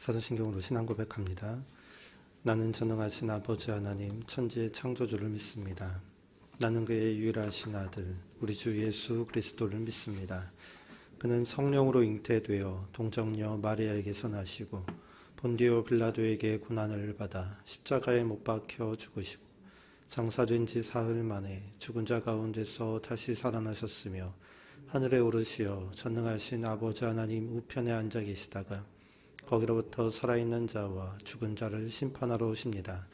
사도신경으로 신앙 고백합니다. 나는 전능하신 아버지 하나님 천지의 창조주를 믿습니다. 나는 그의 유일하신 아들 우리 주 예수 그리스도를 믿습니다. 그는 성령으로 잉태되어 동정녀 마리아에게서 나시고 본디오 빌라도에게 고난을 받아 십자가에 못 박혀 죽으시고 장사된 지 사흘 만에 죽은 자 가운데서 다시 살아나셨으며 하늘에 오르시어 전능하신 아버지 하나님 우편에 앉아 계시다가 거기로부터 살아있는 자와 죽은 자를 심판하러 오십니다.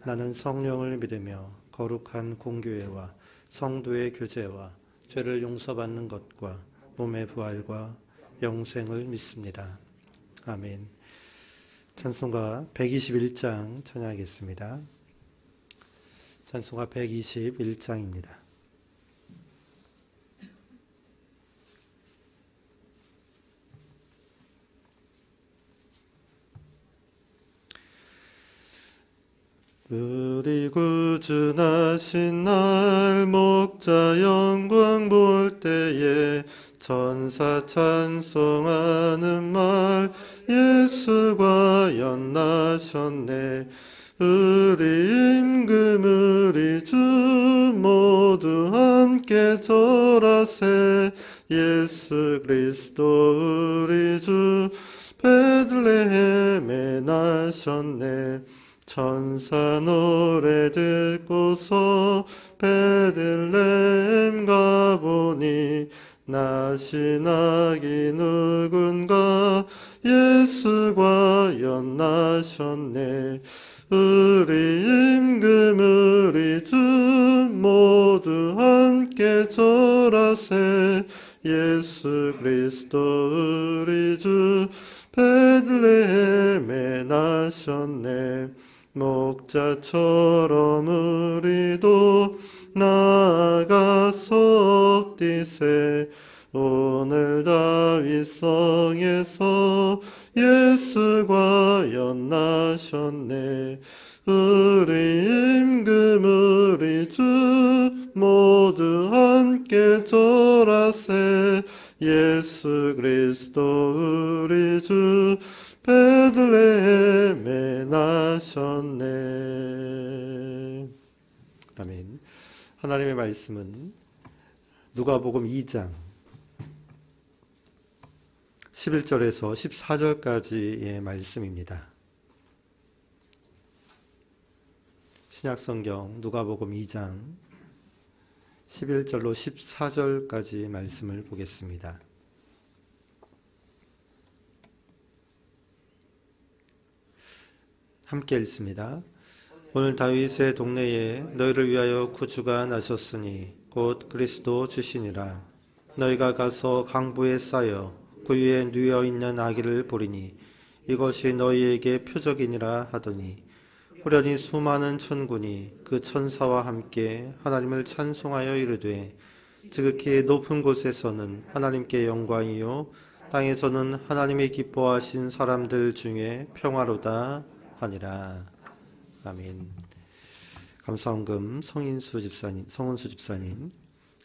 나는 성령을 믿으며 거룩한 공교회와 성도의 교제와 죄를 용서받는 것과 몸의 부활과 영생을 믿습니다. 아멘. 찬송가 121장 찬양하겠습니다. 찬송가 121장입니다. 우리 구주나신 날 목자 영광 볼 때에 천사 찬송하는 말 예수가 연나셨네. 우리 임금 우리 주 모두 함께 절하세. 예수 그리스도 우리 주 베들레헴에 나셨네. 천사 노래 듣고서 베들레헴 가보니 나신 아기 누군가 예수가 연나셨네. 우리 임금 우리 주 모두 함께 절하세. 예수 그리스도 우리 주 베들레헴에 나셨네. 목자처럼 우리도 나아가서 뛰세. 오늘 다윗성에서 예수가 연나셨네. 우리 임금 우리 주 모두 함께 절하세. 예수 그리스도 우리 주 베들레헴에 나셨네. 아멘. 하나님의 말씀은 누가복음 2장 11절에서 14절까지의 말씀입니다. 신약성경 누가복음 2장 11절로 14절까지 말씀을 보겠습니다. 함께 읽습니다. 오늘 다윗의 동네에 너희를 위하여 구주가 나셨으니 곧 그리스도 주시니라. 너희가 가서 강부에 쌓여 그 위에 누워 있는 아기를 보리니 이것이 너희에게 표적이니라 하더니 후련히 수많은 천군이 그 천사와 함께 하나님을 찬송하여 이르되 지극히 높은 곳에서는 하나님께 영광이요 땅에서는 하나님이 기뻐하신 사람들 중에 평화로다 하니라. 아멘. 감사원금 성은수 집사님,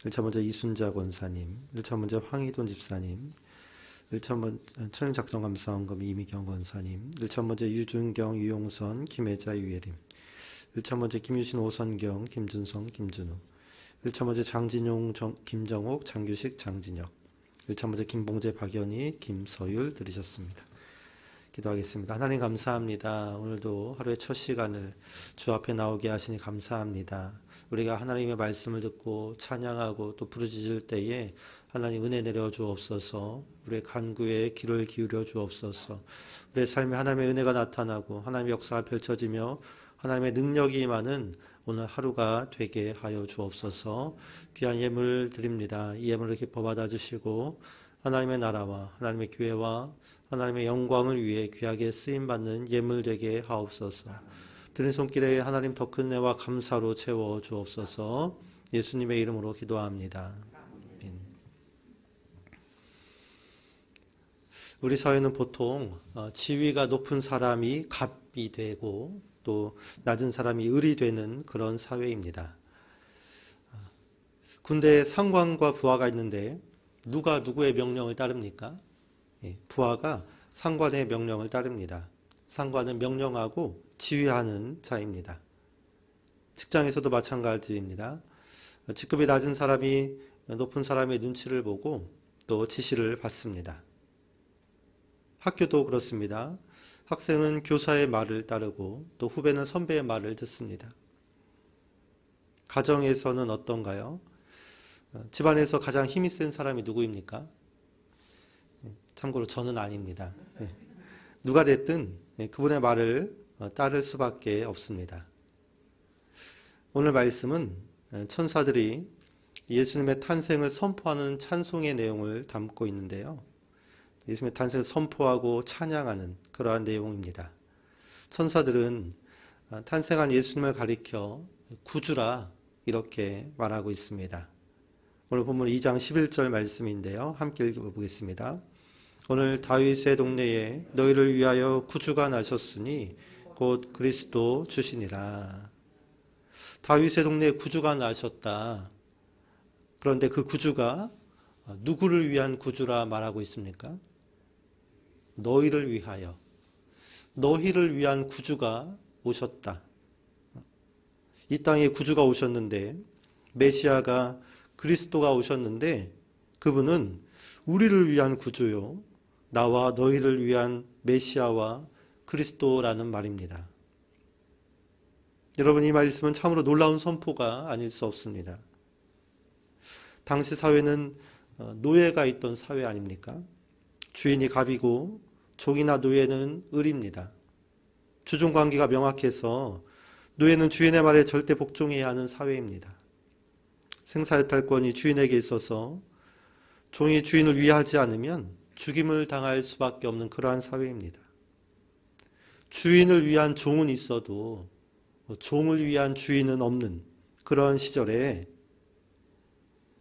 1차 먼저 이순자 권사님, 1차 먼저 황희돈 집사님, 1차 먼저 천연작정감사원금 이미경 권사님, 1차 먼저 유준경, 유용선, 김혜자, 유예림, 1차 먼저 김유신, 오선경, 김준성, 김준우, 1차 먼저 장진용, 김정옥, 장규식, 장진혁, 1차 먼저 김봉재, 박연희, 김서율 들으셨습니다. 기도하겠습니다. 하나님 감사합니다. 오늘도 하루의 첫 시간을 주 앞에 나오게 하시니 감사합니다. 우리가 하나님의 말씀을 듣고 찬양하고 또 부르짖을 때에 하나님 은혜 내려 주옵소서. 우리의 간구에 귀를 기울여 주옵소서. 우리의 삶에 하나님의 은혜가 나타나고 하나님의 역사가 펼쳐지며 하나님의 능력이 임하는 오늘 하루가 되게 하여 주옵소서. 귀한 예물 드립니다. 이 예물을 기뻐 받아주시고 하나님의 나라와 하나님의 교회와 하나님의 영광을 위해 귀하게 쓰임받는 예물 되게 하옵소서. 드린 손길에 하나님 더 큰 은혜와 감사로 채워 주옵소서. 예수님의 이름으로 기도합니다. 아멘. 우리 사회는 보통 지위가 높은 사람이 갑이 되고 또 낮은 사람이 을이 되는 그런 사회입니다. 군대에 상관과 부하가 있는데 누가 누구의 명령을 따릅니까? 부하가 상관의 명령을 따릅니다. 상관은 명령하고 지휘하는 자입니다. 직장에서도 마찬가지입니다. 직급이 낮은 사람이 높은 사람의 눈치를 보고 또 지시를 받습니다. 학교도 그렇습니다. 학생은 교사의 말을 따르고 또 후배는 선배의 말을 듣습니다. 가정에서는 어떤가요? 집안에서 가장 힘이 센 사람이 누구입니까? 참고로 저는 아닙니다. 누가 됐든 그분의 말을 따를 수밖에 없습니다. 오늘 말씀은 천사들이 예수님의 탄생을 선포하는 찬송의 내용을 담고 있는데요. 예수님의 탄생을 선포하고 찬양하는 그러한 내용입니다. 천사들은 탄생한 예수님을 가리켜 구주라 이렇게 말하고 있습니다. 오늘 본문 2장 11절 말씀인데요. 함께 읽어보겠습니다. 오늘 다윗의 동네에 너희를 위하여 구주가 나셨으니 곧 그리스도 주시니라. 다윗의 동네에 구주가 나셨다. 그런데 그 구주가 누구를 위한 구주라 말하고 있습니까? 너희를 위하여. 너희를 위한 구주가 오셨다. 이 땅에 구주가 오셨는데, 메시아가 그리스도가 오셨는데 그분은 우리를 위한 구주요, 나와 너희를 위한 메시아와 그리스도라는 말입니다. 여러분, 이 말씀은 참으로 놀라운 선포가 아닐 수 없습니다. 당시 사회는 노예가 있던 사회 아닙니까? 주인이 갑이고 종이나 노예는 을입니다. 주종관계가 명확해서 노예는 주인의 말에 절대 복종해야 하는 사회입니다. 생사유탈권이 주인에게 있어서 종이 주인을 위하지 않으면 죽임을 당할 수밖에 없는 그러한 사회입니다. 주인을 위한 종은 있어도 종을 위한 주인은 없는 그러한 시절에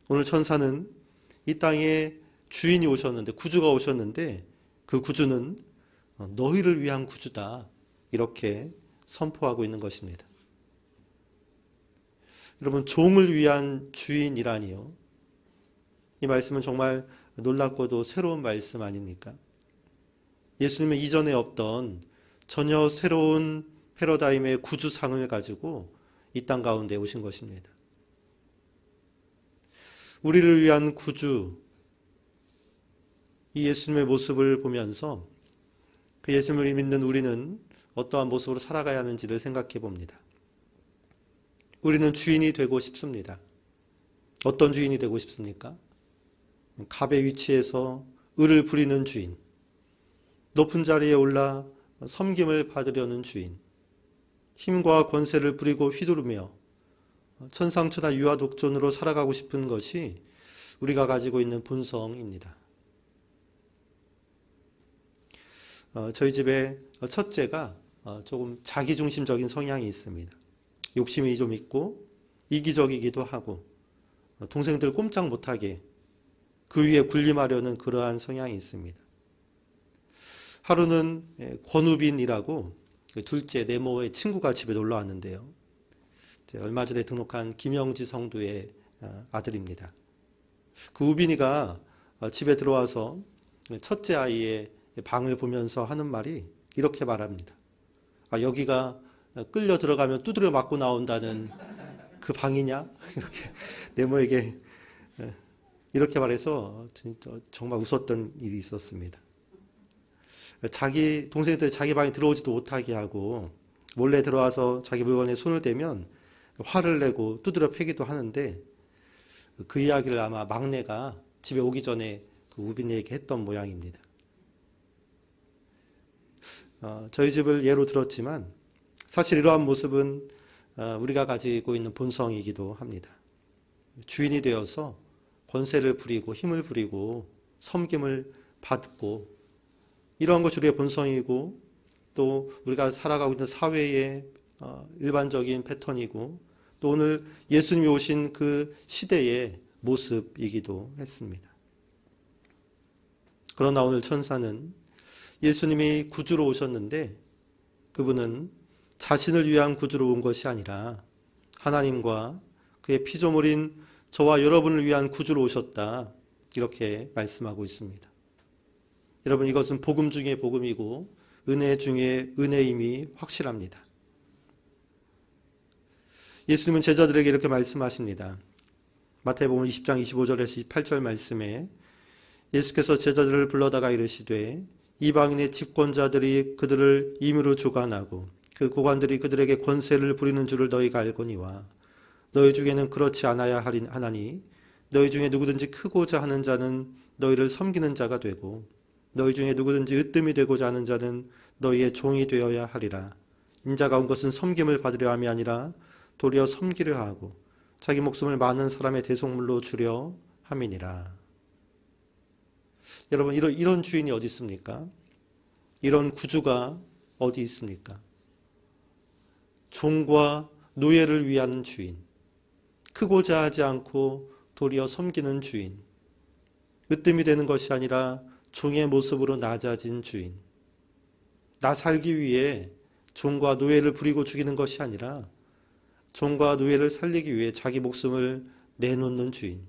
오늘 천사는 이 땅에 주인이 오셨는데, 구주가 오셨는데 그 구주는 너희를 위한 구주다 이렇게 선포하고 있는 것입니다. 여러분, 종을 위한 주인이라니요. 이 말씀은 정말 놀랍고도 새로운 말씀 아닙니까? 예수님은 이전에 없던 전혀 새로운 패러다임의 구주상을 가지고 이 땅 가운데 오신 것입니다. 우리를 위한 구주, 이 예수님의 모습을 보면서 그 예수님을 믿는 우리는 어떠한 모습으로 살아가야 하는지를 생각해 봅니다. 우리는 주인이 되고 싶습니다. 어떤 주인이 되고 싶습니까? 갑의 위치에서 을을 부리는 주인, 높은 자리에 올라 섬김을 받으려는 주인, 힘과 권세를 부리고 휘두르며 천상천하 유아독존으로 살아가고 싶은 것이 우리가 가지고 있는 본성입니다. 저희 집에 첫째가 조금 자기중심적인 성향이 있습니다. 욕심이 좀 있고 이기적이기도 하고 동생들 꼼짝 못하게 그 위에 군림하려는 그러한 성향이 있습니다. 하루는 권우빈이라고 둘째 네모의 친구가 집에 놀러 왔는데요. 얼마 전에 등록한 김영지 성도의 아들입니다. 그 우빈이가 집에 들어와서 첫째 아이의 방을 보면서 하는 말이 이렇게 말합니다. 여기가 끌려 들어가면 두드려 맞고 나온다는 그 방이냐? 이렇게 네모에게 이렇게 말해서 정말 웃었던 일이 있었습니다. 자기 동생들이 자기 방에 들어오지도 못하게 하고 몰래 들어와서 자기 물건에 손을 대면 화를 내고 두드려 패기도 하는데, 그 이야기를 아마 막내가 집에 오기 전에 그 우빈이에게 했던 모양입니다. 저희 집을 예로 들었지만 사실 이러한 모습은 우리가 가지고 있는 본성이기도 합니다. 주인이 되어서 권세를 부리고 힘을 부리고 섬김을 받고, 이러한 것이 우리의 본성이고 또 우리가 살아가고 있는 사회의 일반적인 패턴이고 또 오늘 예수님이 오신 그 시대의 모습이기도 했습니다. 그러나 오늘 천사는 예수님이 구주로 오셨는데 그분은 자신을 위한 구주로 온 것이 아니라 하나님과 그의 피조물인 저와 여러분을 위한 구주로 오셨다, 이렇게 말씀하고 있습니다. 여러분, 이것은 복음 중에 복음이고 은혜 중에 은혜임이 확실합니다. 예수님은 제자들에게 이렇게 말씀하십니다. 마태복음 20장 25절에서 28절 말씀에 예수께서 제자들을 불러다가 이르시되 이방인의 집권자들이 그들을 임의로 주관하고 그 고관들이 그들에게 권세를 부리는 줄을 너희가 알거니와 너희 중에는 그렇지 않아야 하나니 너희 중에 누구든지 크고자 하는 자는 너희를 섬기는 자가 되고 너희 중에 누구든지 으뜸이 되고자 하는 자는 너희의 종이 되어야 하리라. 인자가 온 것은 섬김을 받으려 함이 아니라 도리어 섬기려 하고 자기 목숨을 많은 사람의 대속물로 주려 함이니라. 여러분, 이런 주인이 어디 있습니까? 이런 구주가 어디 있습니까? 종과 노예를 위한 주인, 크고자 하지 않고 도리어 섬기는 주인, 으뜸이 되는 것이 아니라 종의 모습으로 낮아진 주인, 나 살기 위해 종과 노예를 부리고 죽이는 것이 아니라 종과 노예를 살리기 위해 자기 목숨을 내놓는 주인,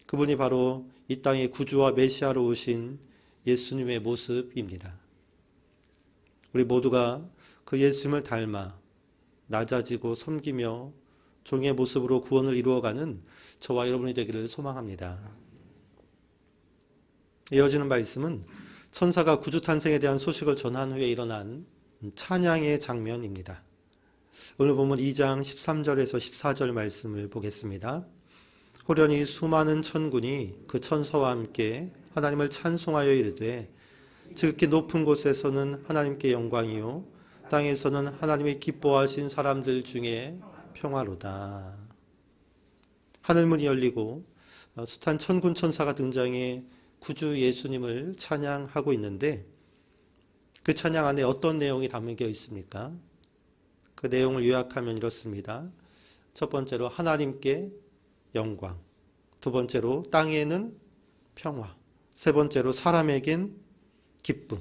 그분이 바로 이 땅의 구주와 메시아로 오신 예수님의 모습입니다. 우리 모두가 그 예수님을 닮아 낮아지고 섬기며 종의 모습으로 구원을 이루어가는 저와 여러분이 되기를 소망합니다. 이어지는 말씀은 천사가 구주 탄생에 대한 소식을 전한 후에 일어난 찬양의 장면입니다. 오늘 보면 2장 13절에서 14절 말씀을 보겠습니다. 호련히 수많은 천군이 그 천사와 함께 하나님을 찬송하여 이르되 지극히 높은 곳에서는 하나님께 영광이요 땅에서는 하나님이 기뻐하신 사람들 중에 평화로다. 하늘문이 열리고 숱한 천군 천사가 등장해 구주 예수님을 찬양하고 있는데 그 찬양 안에 어떤 내용이 담겨 있습니까? 그 내용을 요약하면 이렇습니다. 첫 번째로 하나님께 영광, 두 번째로 땅에는 평화, 세 번째로 사람에겐 기쁨.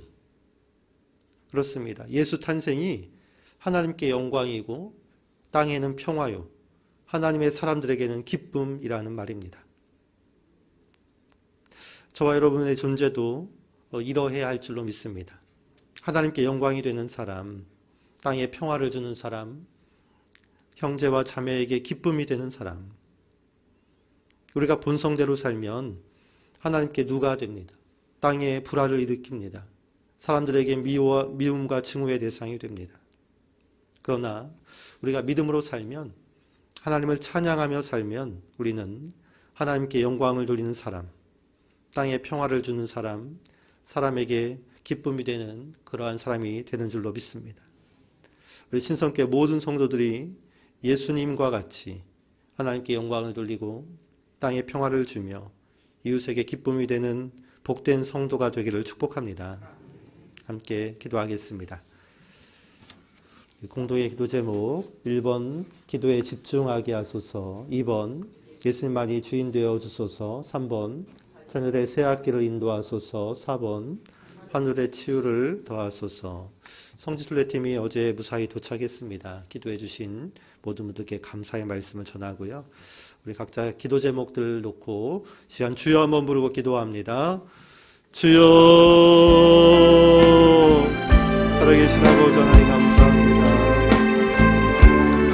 그렇습니다. 예수 탄생이 하나님께 영광이고 땅에는 평화요, 하나님의 사람들에게는 기쁨이라는 말입니다. 저와 여러분의 존재도 이러해야 할 줄로 믿습니다. 하나님께 영광이 되는 사람, 땅에 평화를 주는 사람, 형제와 자매에게 기쁨이 되는 사람. 우리가 본성대로 살면 하나님께 누가 됩니다. 땅에 불화를 일으킵니다. 사람들에게 미움과 증오의 대상이 됩니다. 그러나 우리가 믿음으로 살면, 하나님을 찬양하며 살면 우리는 하나님께 영광을 돌리는 사람, 땅에 평화를 주는 사람, 사람에게 기쁨이 되는 그러한 사람이 되는 줄로 믿습니다. 우리 신성교회 모든 성도들이 예수님과 같이 하나님께 영광을 돌리고 땅에 평화를 주며 이웃에게 기쁨이 되는 복된 성도가 되기를 축복합니다. 함께 기도하겠습니다. 공동의 기도 제목 1번 기도에 집중하게 하소서, 2번 예수님만이 주인 되어 주소서, 3번 자녀의 새 학기를 인도하소서, 4번 하늘의 치유를 더하소서. 성지순례팀이 어제 무사히 도착했습니다. 기도해 주신 모든 분들께 감사의 말씀을 전하고요. 우리 각자 기도 제목들 놓고 시간 주여 한번 부르고 기도합니다. 주여, 살아계신 아버지 하나님 감사합니다.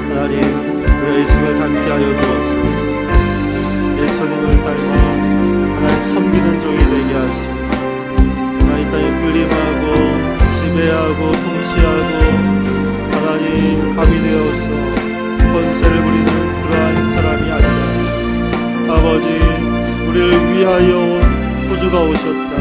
하나님, 우리 예수님을 닮게 하여 주옵소서. 예수님을 닮아 하나님 섬기는 종이 되게 하시고 하나님 땅에 군림하고 지배하고 통치하고 하나님 갑이 되어서 권세를 부리는 그러한 사람이 아니라 아버지, 우리를 위하여 온 구주가 오셨다.